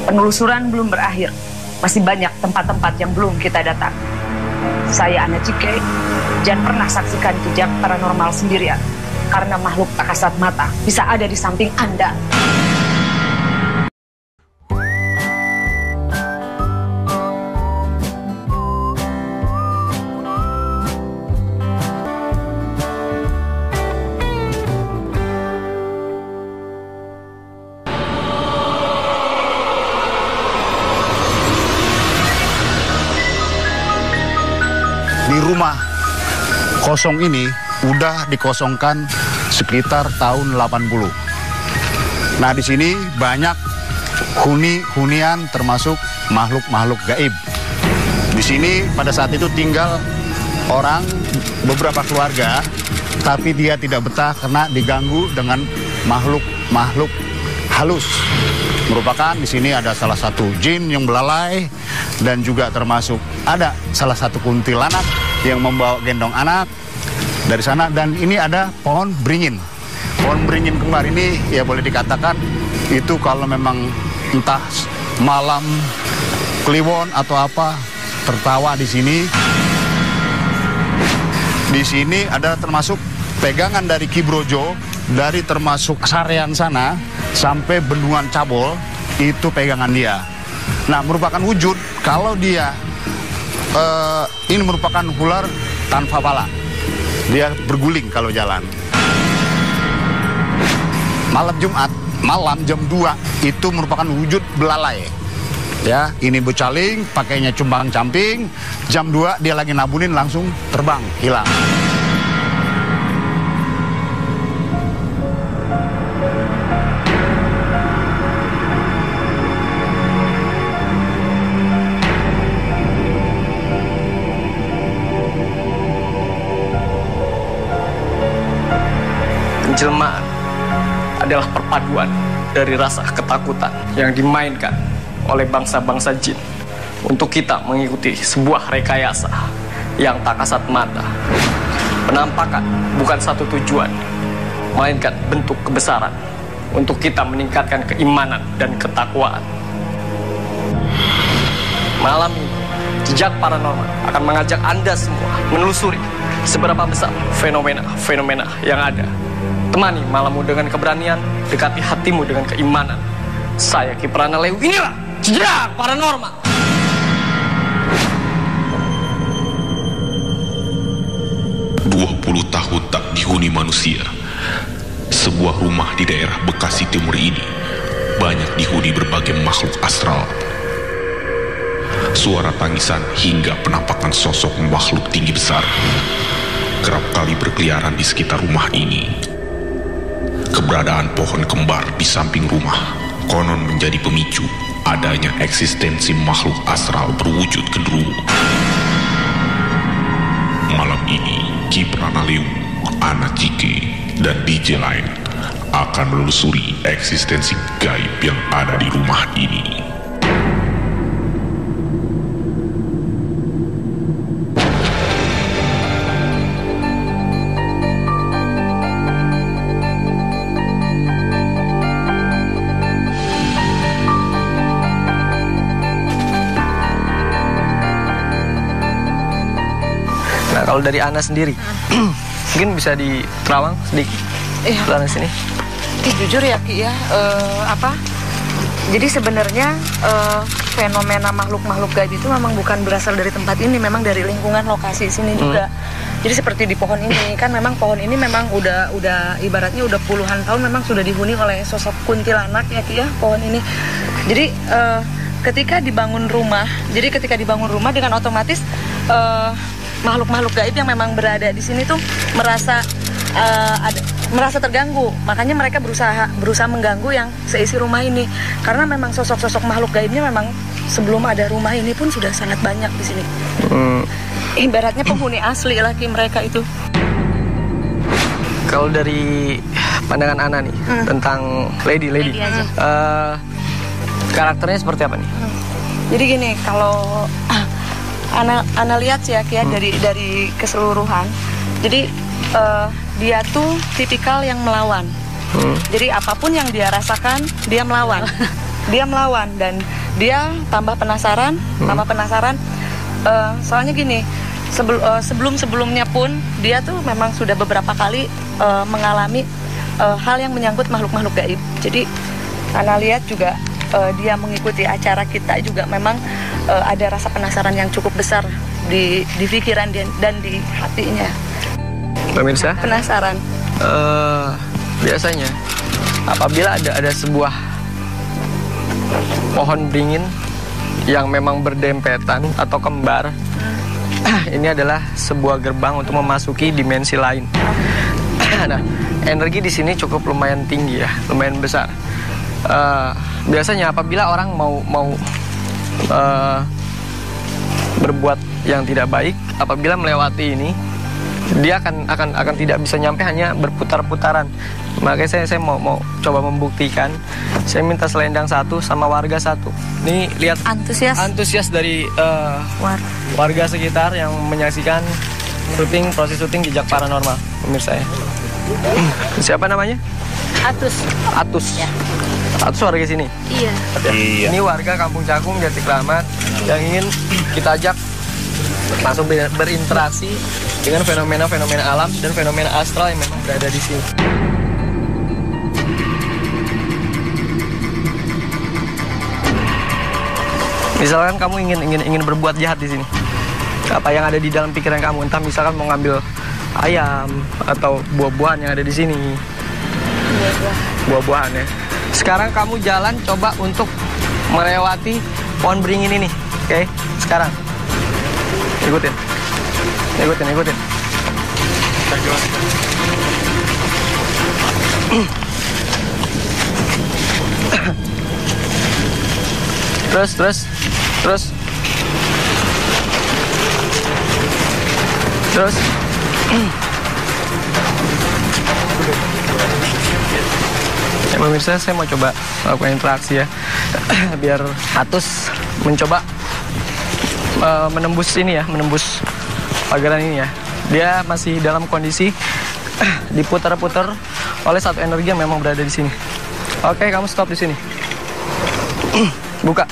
S4: Penelusuran belum berakhir. Masih banyak tempat-tempat yang belum kita datang. Saya Ana Cike, jangan pernah saksikan jejak paranormal sendirian. Karena makhluk tak kasat mata bisa ada di samping Anda.
S1: Di rumah kosong ini udah dikosongkan sekitar tahun 80. Nah, di sini banyak huni-hunian termasuk makhluk-makhluk gaib. Di sini pada saat itu tinggal orang beberapa keluarga, tapi dia tidak betah karena diganggu dengan makhluk-makhluk halus. Merupakan di sini ada salah satu jin yang belalai dan juga termasuk ada salah satu kuntilanak yang membawa gendong anak dari sana, dan ini ada pohon beringin. Pohon beringin kembar ini ya boleh dikatakan itu kalau memang entah malam kliwon atau apa tertawa di sini. Di sini ada termasuk pegangan dari Ki Brojo, dari termasuk Sarean sana sampai Bendungan Cabol, itu pegangan dia. Nah, merupakan wujud kalau dia ini merupakan ular tanpa pala. Dia berguling kalau jalan. Malam Jumat, malam jam 2 itu merupakan wujud belalai. Ya, ini becaling, pakainya cumbang camping. Jam 2 dia lagi nabunin langsung terbang, hilang.
S2: Penjelmaan adalah perpaduan dari rasa ketakutan yang dimainkan oleh bangsa-bangsa jin untuk kita mengikuti sebuah rekayasa yang tak kasat mata. Penampakan bukan satu tujuan, melainkan bentuk kebesaran untuk kita meningkatkan keimanan dan ketakwaan. Malam ini, jejak paranormal akan mengajak Anda semua menelusuri seberapa besar fenomena-fenomena yang ada. Temani malammu dengan keberanian, dekati hatimu dengan keimanan. Saya Ki Pranalew, inilah Jejak Paranormal.
S3: Puluh tahun tak dihuni manusia. Sebuah rumah di daerah Bekasi Timur ini banyak dihuni berbagai makhluk astral. Suara tangisan hingga penampakan sosok makhluk tinggi besar kerap kali berkeliaran di sekitar rumah ini. Keberadaan pohon kembar di samping rumah konon menjadi pemicu adanya eksistensi makhluk astral berwujud genderuwo. Malam ini, Ki Pranalew, Ana Cike, dan DJ lain akan menelusuri eksistensi gaib yang ada di rumah ini.
S2: Kalau dari Ana sendiri, mungkin bisa diterawang sedikit.
S4: Iya.
S2: Sana sini.
S4: Jujur ya Ki ya, jadi sebenarnya fenomena makhluk-makhluk gaib itu memang bukan berasal dari tempat ini, memang dari lingkungan lokasi sini juga. Jadi seperti di pohon ini kan, memang pohon ini memang udah ibaratnya udah puluhan tahun memang sudah dihuni oleh sosok kuntilanak ya Ki ya, pohon ini. Jadi ketika dibangun rumah dengan otomatis makhluk-makhluk gaib yang memang berada di sini tuh merasa terganggu, makanya mereka berusaha mengganggu yang seisi rumah ini, karena memang sosok-sosok makhluk gaibnya memang sebelum ada rumah ini pun sudah sangat banyak di sini. Ibaratnya penghuni asli lagi mereka itu.
S2: Kalau dari pandangan Ana nih tentang Lady.
S5: aja.
S2: Karakternya seperti apa nih?
S4: Jadi gini, kalau Ana lihat sih ya Ki, dari keseluruhan. Jadi dia tuh tipikal yang melawan. Jadi apapun yang dia rasakan, dia melawan. Dia melawan dan dia tambah penasaran. Soalnya gini, sebelumnya pun dia tuh memang sudah beberapa kali mengalami hal yang menyangkut makhluk-makhluk gaib. Jadi Ana lihat juga dia mengikuti acara kita juga memang ada rasa penasaran yang cukup besar di pikiran dia dan di hatinya.
S2: Pemirsa,
S4: Penasaran.
S2: biasanya apabila ada sebuah pohon beringin yang memang berdempetan atau kembar, ini adalah sebuah gerbang untuk memasuki dimensi lain. Nah, energi di sini cukup lumayan tinggi ya, lumayan besar. Biasanya apabila orang mau berbuat yang tidak baik, apabila melewati ini, dia akan tidak bisa nyampe, hanya berputar-putaran. Makanya saya mau coba membuktikan. Saya minta selendang 1 sama warga 1. Ini lihat antusias dari warga sekitar yang menyaksikan proses syuting Jejak Paranormal, pemirsa ya. Siapa namanya? Atus.
S5: Ya.
S2: Atus warga sini.
S5: Iya.
S2: Ini warga Kampung Cakung, Jatikelamat, yang ingin kita ajak langsung berinteraksi dengan fenomena-fenomena alam dan fenomena astral yang memang berada di sini. Misalkan kamu ingin berbuat jahat di sini, apa yang ada di dalam pikiran kamu, entah misalkan mau ngambil ayam atau buah-buahan yang ada di sini, buah-buahan ya. Sekarang kamu jalan coba untuk melewati pohon beringin ini, oke? Sekarang ikutin. Terus. Ya, pemirsa, saya mau coba melakukan interaksi ya, biar Atus mencoba menembus pagaran ini ya. Dia masih dalam kondisi diputar-putar oleh satu energi yang memang berada di sini. Oke, kamu stop di sini. Buka.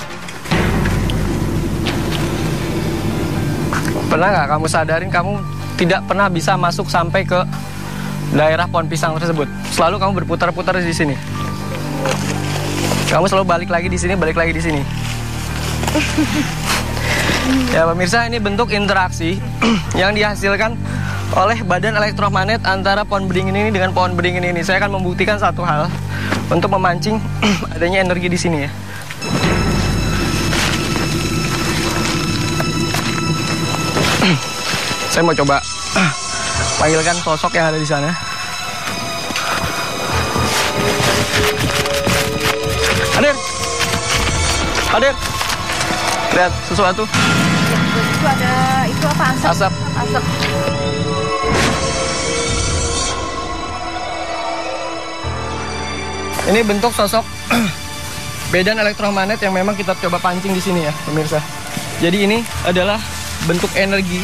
S2: Pernah nggak kamu sadarin kamu tidak pernah bisa masuk sampai ke daerah pohon pisang tersebut? Selalu kamu berputar-putar di sini. Kamu selalu balik lagi di sini. Ya pemirsa, ini bentuk interaksi yang dihasilkan oleh badan elektromagnet antara pohon beringin ini dengan pohon beringin ini. Saya akan membuktikan satu hal untuk memancing adanya energi di sini ya. Saya mau coba panggilkan sosok yang ada di sana. Hadir. Lihat sesuatu.
S4: Itu ada asap.
S2: Ini bentuk sosok medan elektromagnet yang memang kita coba pancing di sini ya, pemirsa. Jadi ini adalah bentuk energi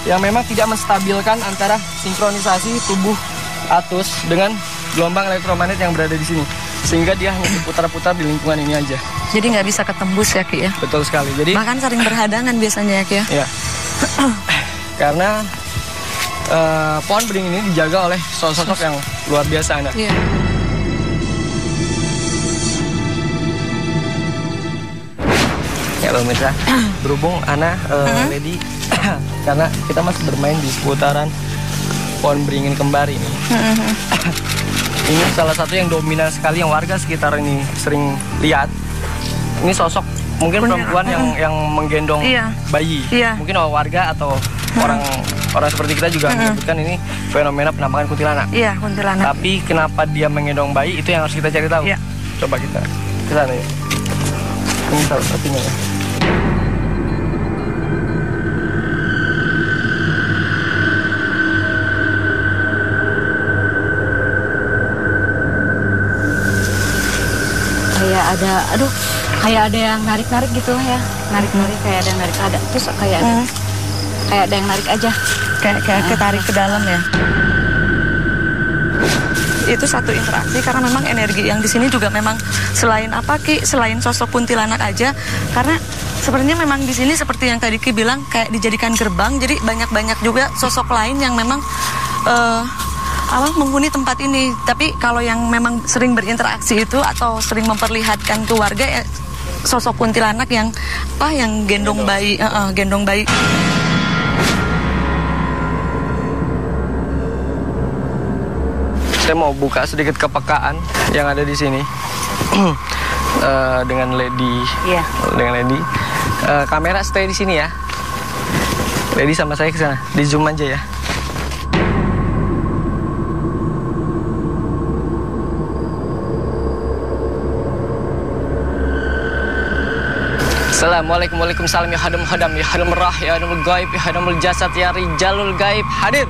S2: yang memang tidak menstabilkan antara sinkronisasi tubuh Atus dengan gelombang elektromagnet yang berada di sini, sehingga dia hanya berputar-putar di lingkungan ini aja.
S4: Jadi nggak bisa ketembus ya Ki ya?
S2: Betul sekali. Jadi
S4: bahkan sering berhadangan biasanya ya Ki ya?
S2: Iya. Karena pohon beringin ini dijaga oleh sosok yang luar biasa Anda.
S4: Iya.
S2: Ya pemirsa, berhubung Ana, Lady, karena kita masih bermain di seputaran pohon beringin kembar ini. Ini salah satu yang dominan sekali yang warga sekitar ini sering lihat. Ini sosok mungkin perempuan yang menggendong bayi.
S4: Iya.
S2: Mungkin warga atau orang seperti kita juga menyebutkan ini fenomena penampakan kuntilanak.
S4: Iya, kuntilanak.
S2: Tapi kenapa dia menggendong bayi, itu yang harus kita cari tahu.
S4: Iya.
S2: Coba kita ke sana ya. Ini salah satunya ya.
S5: kayak ada yang narik gitu ya, narik kayak ada yang narik, terus kayak ada yang narik aja,
S4: kayak ketarik ke dalam ya. Itu satu interaksi karena memang energi yang di sini juga memang selain selain sosok kuntilanak aja, karena sebenarnya memang di sini seperti yang tadi Ki bilang kayak dijadikan gerbang, jadi banyak juga sosok lain yang memang menghuni tempat ini. Tapi kalau yang memang sering berinteraksi itu atau sering memperlihatkan ke warga ya sosok kuntilanak yang gendong bayi, gendong bayi.
S2: Saya mau buka sedikit kepekaan yang ada di sini dengan Lady.
S4: Iya.
S2: Dengan Lady. Kamera stay di sini ya. Lady sama saya ke sana. Di zoom aja ya. Assalamualaikum, waalaikumsalam, ya hadam hadam, ya hadam rah, ya hadamul gaib, ya hadamul jasad, ya rijalul gaib, hadir.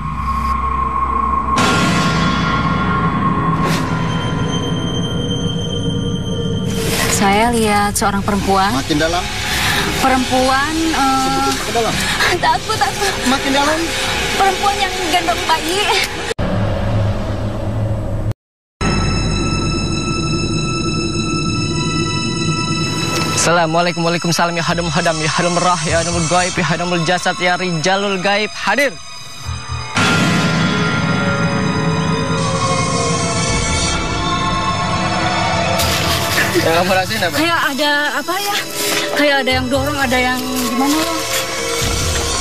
S5: Saya lihat seorang perempuan.
S6: Makin dalam.
S5: Perempuan.
S6: Ke dalam.
S5: Takut.
S6: Makin dalam.
S5: Perempuan yang gendong bayi.
S2: Assalamualaikum, waalaikumsalam, ya hadam hadam, ya hadam rah, ya hadamul gaib, ya hadamul jasad, ya rijalul gaib, hadir. Yang kamu rasain apa?
S5: Kayak ada kayak ada yang dorong, ada yang gimana loh.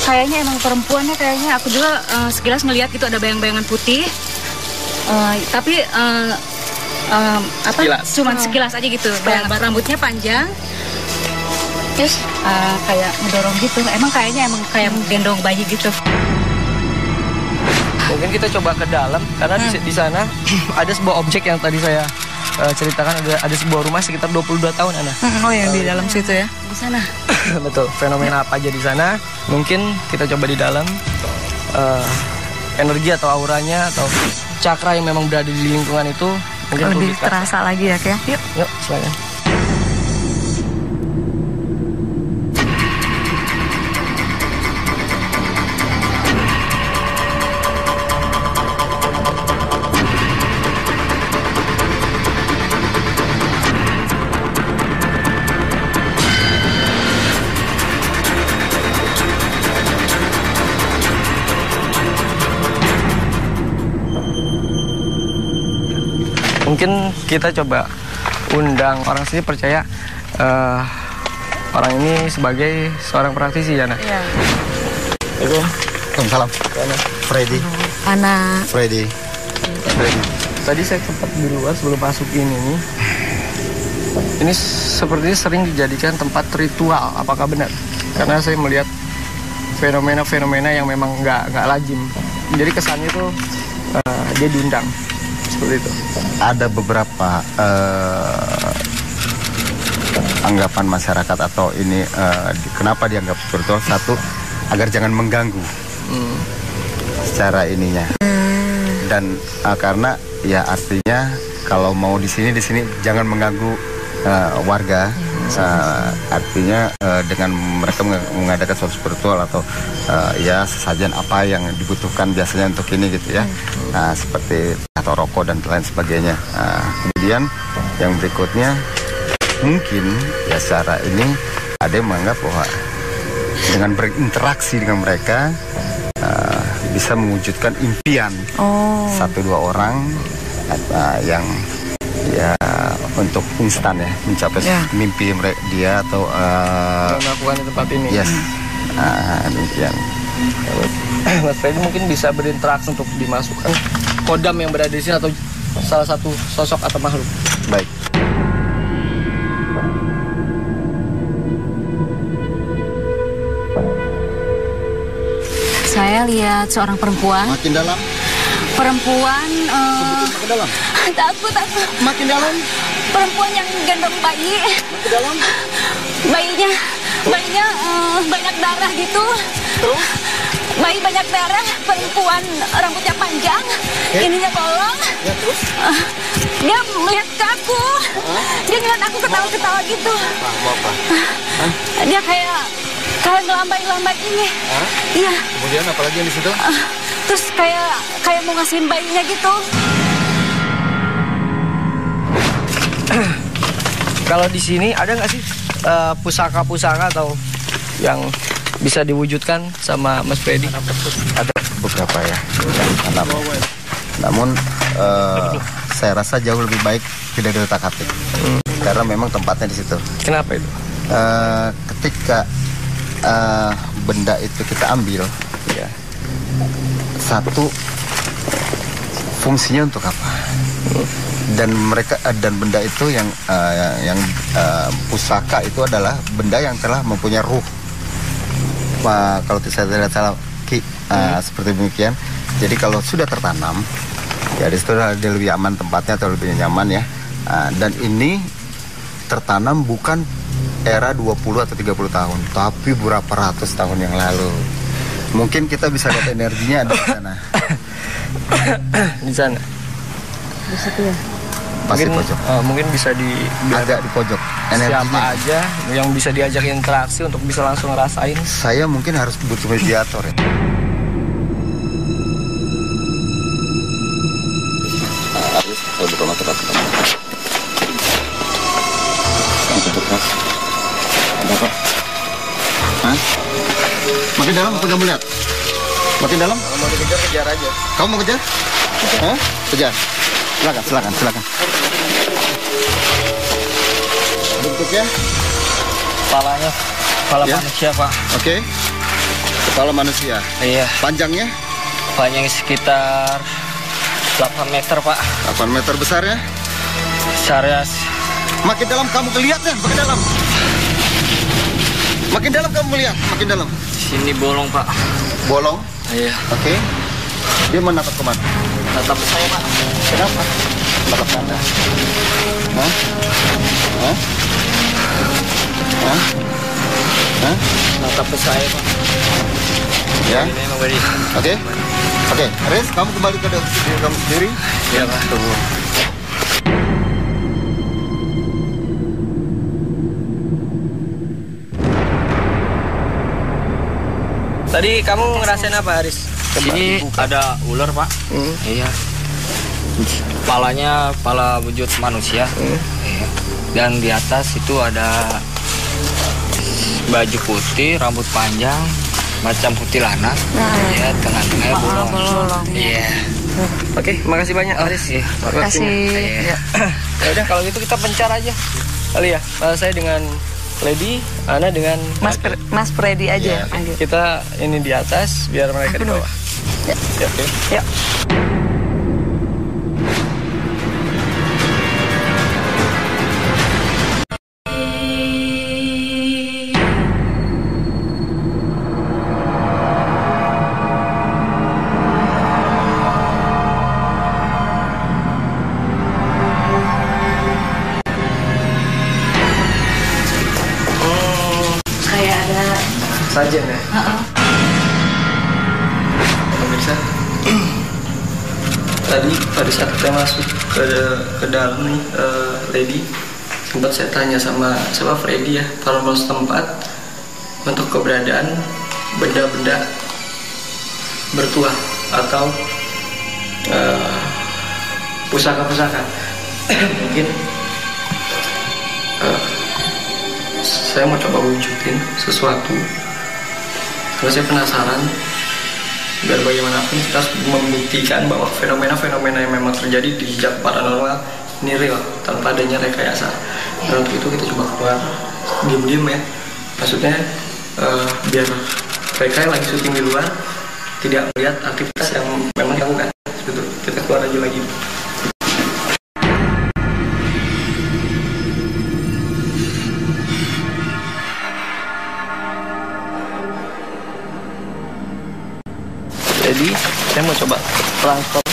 S5: Kayaknya emang perempuannya, kayaknya aku juga sekilas ngelihat itu ada bayang-bayangan putih. Tapi
S2: Sekilas.
S5: cuman sekilas aja gitu. Rambutnya panjang. Terus kayak ngedorong gitu. Emang kayaknya kayak gendong bayi gitu.
S2: Mungkin kita coba ke dalam karena di sana ada sebuah objek yang tadi saya ceritakan, ada sebuah rumah sekitar 22 tahun Ana.
S4: Oh yang di dalam situ ya.
S5: Di sana.
S2: Betul. Fenomena apa aja di sana? Mungkin kita coba di dalam energi atau auranya atau cakra yang memang berada di lingkungan itu mungkin
S4: lebih terasa lagi ya Kak.
S2: Yuk, silakan. Mungkin kita coba undang orang sini, percaya orang ini sebagai seorang praktisi ya, Nak?
S4: Iya.
S6: Salam. Freddy.
S4: Anak.
S6: Freddy.
S2: Tadi saya sempat di luar sebelum masuk ini nih. Ini sepertinya sering dijadikan tempat ritual. Apakah benar? Karena saya melihat fenomena-fenomena yang memang nggak lazim. Jadi kesannya tuh dia diundang. Seperti itu.
S6: Ada beberapa anggapan masyarakat atau ini kenapa dianggap spiritual. Satu, agar jangan mengganggu secara ininya. Dan karena ya artinya kalau mau di sini jangan mengganggu warga. Artinya dengan mereka mengadakan suatu spiritual atau ya sesajen apa yang dibutuhkan biasanya untuk ini gitu ya. Seperti atau rokok dan lain sebagainya. Kemudian yang berikutnya mungkin ya secara ini ada yang menganggap bahwa dengan berinteraksi dengan mereka bisa mewujudkan impian satu dua orang yang ya untuk instan ya mencapai mimpi mereka dia atau
S2: melakukan di tempat ini.
S6: Yes. Demikian.
S2: Mas Freddy mungkin bisa berinteraksi untuk dimasukkan kodam yang berada di sini atau salah satu sosok atau makhluk.
S6: Baik.
S5: Saya lihat seorang perempuan.
S6: Makin dalam.
S5: Perempuan.
S6: Ke dalam.
S5: Takut.
S6: Makin dalam.
S5: Perempuan yang gendong bayi.
S6: Makin dalam.
S5: Bayinya banyak darah gitu.
S6: Terus?
S5: Bayi banyak darah, perempuan rambutnya panjang, ininya bolong.
S6: Ya terus?
S5: Dia melihat ke aku. Dia ngeliat aku ketawa-ketawa. gitu.
S6: Apa?
S5: Dia kayak ngelambai ini. Iya.
S6: Kemudian apalagi yang di situ?
S5: Terus kayak mau ngasihin bayinya gitu.
S2: Kalau di sini ada nggak sih pusaka-pusaka atau yang bisa diwujudkan sama Mas Freddy?
S6: Ada beberapa ya. Namun saya rasa jauh lebih baik tidak diutak-atik. Karena memang tempatnya di situ.
S2: Kenapa itu?
S6: Ketika benda itu kita ambil, ya, satu fungsinya untuk apa? Dan benda itu yang pusaka itu adalah benda yang telah mempunyai ruh. Kalau saya tidak salah, seperti demikian. Jadi kalau sudah tertanam, ya di situ dia lebih aman tempatnya atau lebih nyaman ya. Dan ini tertanam bukan era 20 atau 30 tahun, tapi berapa ratus tahun yang lalu. Mungkin kita bisa lihat energinya ada di sana.
S2: Di sana.
S5: Di situ ya.
S6: Pasti pojok.
S2: Mungkin bisa
S6: agak di pojok. Energinya.
S2: Siapa aja yang bisa diajak interaksi untuk bisa langsung ngerasain.
S6: Saya mungkin harus butuh mediator ya. Harus betul tepat. Ada apa? Hah? Makin dalam apa kamu lihat? Makin dalam?
S2: Kalau mau dikejar, kejar aja.
S6: Kamu mau kejar? Hah? Kejar. Silakan. Bentuknya?
S2: Kepala
S6: Ya.
S2: manusia, Pak.
S6: Oke. Kepala manusia.
S2: Iya.
S6: Panjangnya?
S2: Panjang sekitar 8 meter, Pak.
S6: 8 meter besarnya?
S2: Besarnya
S6: Makin dalam kamu kelihatan, makin dalam. Makin dalam kamu melihat, makin dalam.
S2: sini bolong, Pak.
S6: Bolong?
S2: Iya.
S6: Oke. Dia menatap kemana?
S2: Tatap saya, Pak.
S6: Kenapa? Menatap mana? Hah? Hah? Hah? Hah?
S2: Tatap ke saya, Pak.
S6: Ya.
S2: Ini memang beri.
S6: Oke. Oke, Riz, kamu kembali ke diri kamu sendiri.
S2: Iya, Pak.
S6: Tunggu.
S2: Tadi kamu ngerasain apa, Aris?
S7: Sini ada ular, Pak. Iya. Kepala wujud manusia. Iya. Dan di atas itu ada baju putih, rambut panjang, macam kuntilanak. Ya, tengah-tengahnya bolong. Iya.
S2: Oke, makasih banyak, Aris.
S7: Iya.
S4: Kasih.
S2: Ya udah, kalau gitu kita pencar aja. Kali ya. Saya dengan Lady, Ana dengan
S4: Mas Freddy aja.
S2: Ya, kita ini di atas biar mereka di bawah.
S4: Ya.
S2: Ya, oke.
S4: Ya. Kayak ada.
S2: Sajen ya. Pemirsa, tadi pada saat kita masuk ke dalam nih, Lady, sempat saya tanya sama Freddy ya, paranormal setempat untuk keberadaan benda-benda bertuah atau pusaka-pusaka. Mungkin saya mau coba wujudin sesuatu karena saya penasaran, biar bagaimanapun kita harus membuktikan bahwa fenomena-fenomena yang memang terjadi di jejak paranormal ini real tanpa adanya rekayasa. Dan untuk itu kita coba keluar diam-diam ya, maksudnya biar mereka yang lagi syuting di luar tidak melihat aktivitas yang memang dilakukan gitu. Kita keluar aja lagi. Jadi saya mau coba transfer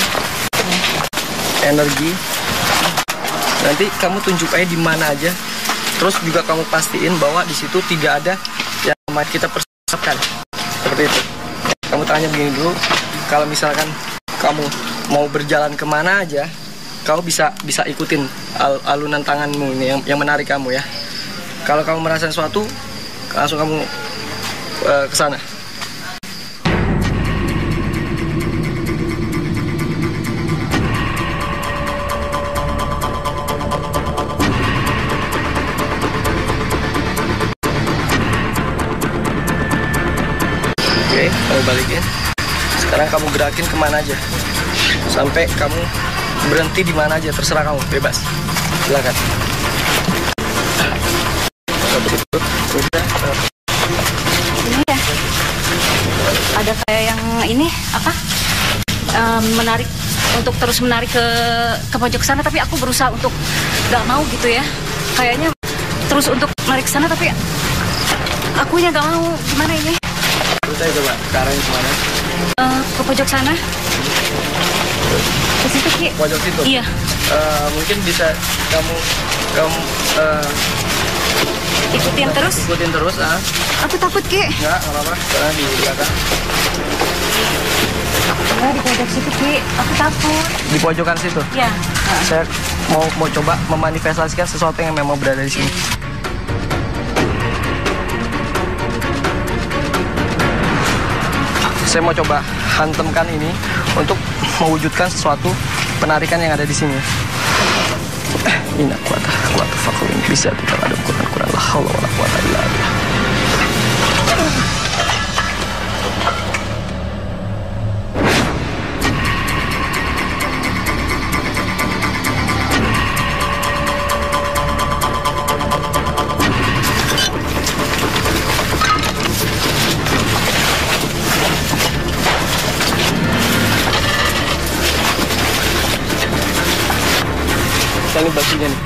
S2: energi. Nanti kamu tunjuk aja di mana aja. Terus juga kamu pastiin bahwa di situ tidak ada yang kita persiapkan. Seperti itu. Kamu tanya begini dulu. Kalau misalkan kamu mau berjalan kemana aja, kamu bisa ikutin alunan tanganmu ini yang menarik kamu ya. Kalau kamu merasa sesuatu, langsung kamu ke sana. Oke, kamu balikin. Sekarang kamu gerakin kemana aja, sampai kamu berhenti di mana aja, terserah kamu, bebas. Silakan.
S5: Ini ya, ada kayak yang ini apa? Menarik untuk terus menarik ke pojok sana, tapi aku berusaha untuk nggak mau gitu ya. Kayaknya terus untuk menarik ke sana, tapi akunya nggak mau. Gimana ini?
S2: Terus saya coba ke arahnya kemana?
S5: Ke pojok sana. Ke situ Ki.
S2: Pojok situ?
S5: Iya.
S2: Mungkin bisa kamu
S5: Ikutin terus.
S2: Ikutin terus, ah.
S5: Aku takut Ki.
S2: Enggak apa-apa, karena di belakang.
S5: Di pojok situ Ki. Aku takut.
S2: Di pojokan situ?
S5: Iya.
S2: Saya mau coba memanifestasikan sesuatu yang memang berada di sini. Saya mau coba hantamkan ini untuk mewujudkan sesuatu penarikan yang ada di sini. Inna kuata fakulin bisa tidak ada Quran la haula wala quwata illa billah. Ini batunya nih.